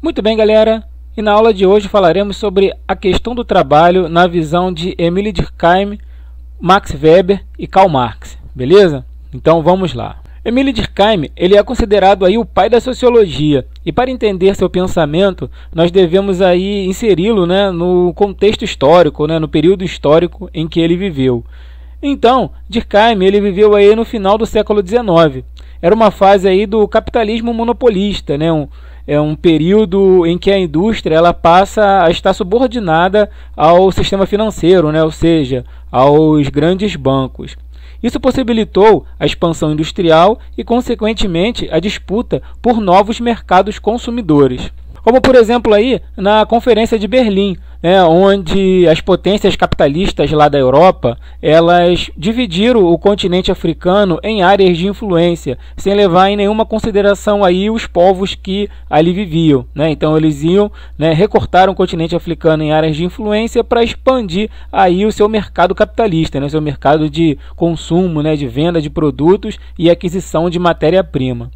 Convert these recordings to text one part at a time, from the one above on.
Muito bem, galera, e na aula de hoje falaremos sobre a questão do trabalho na visão de Emile Durkheim, Max Weber e Karl Marx, beleza? Então vamos lá. Emile Durkheim, ele é considerado aí o pai da sociologia, e para entender seu pensamento, nós devemos aí inseri-lo, no contexto histórico, no período histórico em que ele viveu. Então, Durkheim, ele viveu aí no final do século XIX. Era uma fase aí do capitalismo monopolista, É um período em que a indústria ela passa a estar subordinada ao sistema financeiro, ou seja, aos grandes bancos. Isso possibilitou a expansão industrial e, consequentemente, a disputa por novos mercados consumidores. Como, por exemplo, aí na Conferência de Berlim, onde as potências capitalistas lá da Europa, elas dividiram o continente africano em áreas de influência, sem levar em nenhuma consideração aí os povos que ali viviam. Então eles iam recortar o continente africano em áreas de influência para expandir aí o seu mercado capitalista, o seu mercado de consumo, de venda de produtos e aquisição de matéria-prima.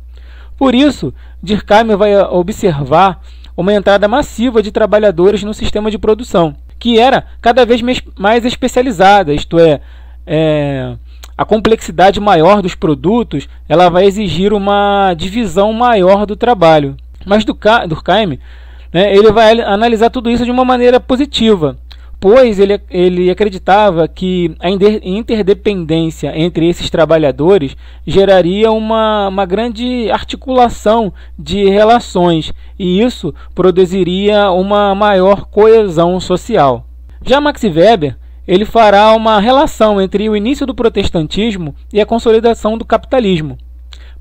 Por isso, Durkheim vai observar uma entrada massiva de trabalhadores no sistema de produção, que era cada vez mais especializada, isto é, a complexidade maior dos produtos ela vai exigir uma divisão maior do trabalho. Mas Durkheim, ele vai analisar tudo isso de uma maneira positiva, pois ele acreditava que a interdependência entre esses trabalhadores geraria uma grande articulação de relações, e isso produziria uma maior coesão social. Já Max Weber, ele fará uma relação entre o início do protestantismo e a consolidação do capitalismo.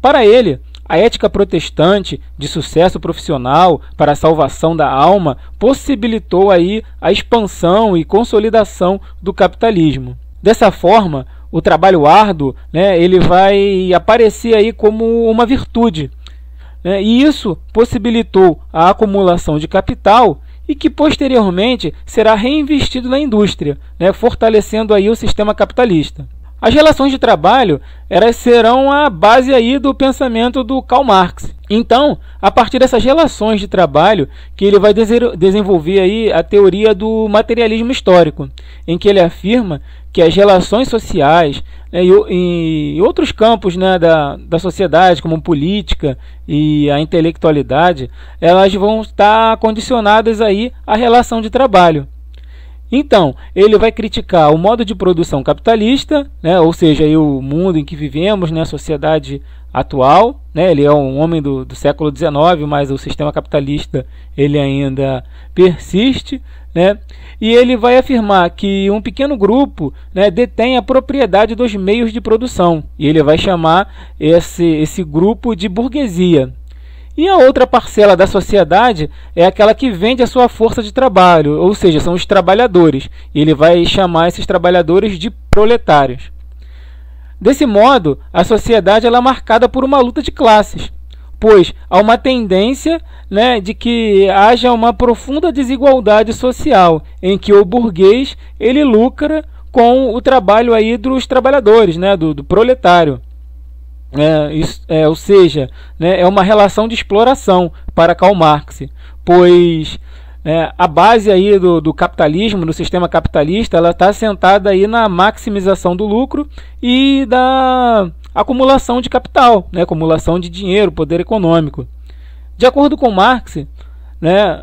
Para ele, a ética protestante de sucesso profissional para a salvação da alma possibilitou aí a expansão e consolidação do capitalismo. Dessa forma, o trabalho árduo, ele vai aparecer aí como uma virtude, e isso possibilitou a acumulação de capital e que posteriormente será reinvestido na indústria, fortalecendo aí o sistema capitalista. As relações de trabalho elas serão a base aí do pensamento do Karl Marx. Então, a partir dessas relações de trabalho, que ele vai desenvolver aí a teoria do materialismo histórico, em que ele afirma que as relações sociais e outros campos da sociedade, como política e a intelectualidade, elas vão estar condicionadas aí à relação de trabalho. Então, ele vai criticar o modo de produção capitalista, ou seja, aí o mundo em que vivemos, a sociedade atual. Ele é um homem do século XIX, mas o sistema capitalista ele ainda persiste. E ele vai afirmar que um pequeno grupo detém a propriedade dos meios de produção, e ele vai chamar esse grupo de burguesia. E a outra parcela da sociedade é aquela que vende a sua força de trabalho, ou seja, são os trabalhadores. E ele vai chamar esses trabalhadores de proletários. Desse modo, a sociedade ela é marcada por uma luta de classes, pois há uma tendência de que haja uma profunda desigualdade social, em que o burguês ele lucra com o trabalho aí dos trabalhadores, do proletário. Ou seja, é uma relação de exploração para Karl Marx, pois a base aí do capitalismo, do sistema capitalista, ela está assentada aí na maximização do lucro e da acumulação de capital, acumulação de dinheiro, poder econômico. De acordo com Marx,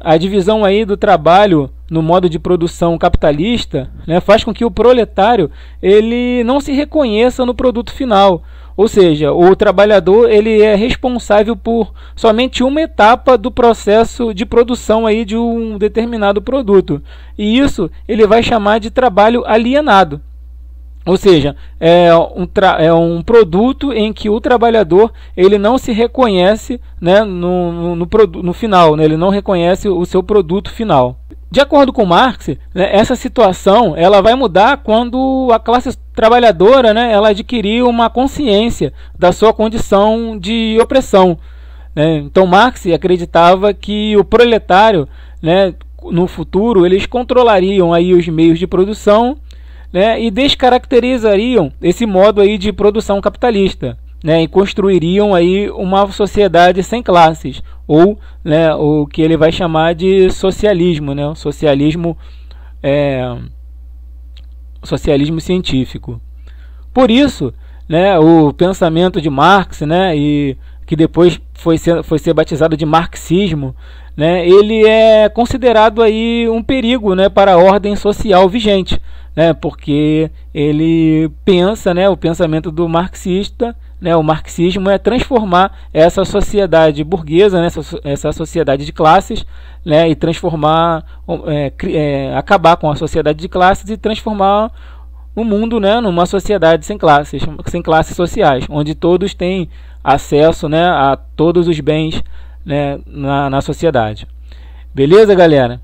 a divisão aí do trabalho no modo de produção capitalista faz com que o proletário ele não se reconheça no produto final. Ou seja, o trabalhador ele é responsável por somente uma etapa do processo de produção aí de um determinado produto. E isso ele vai chamar de trabalho alienado. Ou seja, é um produto em que o trabalhador ele não se reconhece no final, ele não reconhece o seu produto final. De acordo com Marx, essa situação ela vai mudar quando a classe trabalhadora ela adquirir uma consciência da sua condição de opressão. Então Marx acreditava que o proletário, no futuro, eles controlariam aí os meios de produção, e descaracterizariam esse modo aí de produção capitalista. né, e construiriam aí uma sociedade sem classes, ou, né, o que ele vai chamar de socialismo, né, o socialismo científico. Por isso, né, o pensamento de Marx, né, e que depois foi ser batizado de marxismo, né, ele é considerado aí um perigo, né, para a ordem social vigente, né, porque ele pensa, né, o pensamento do marxista, né, o marxismo é transformar essa sociedade burguesa, né, essa sociedade de classes, né, e transformar, acabar com a sociedade de classes e transformar o mundo, né, numa sociedade sem classes sociais, onde todos têm acesso, né, a todos os bens, né, na sociedade. Beleza, galera?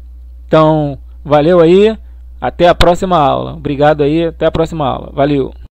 Então, valeu aí, até a próxima aula. Obrigado aí, até a próxima aula. Valeu!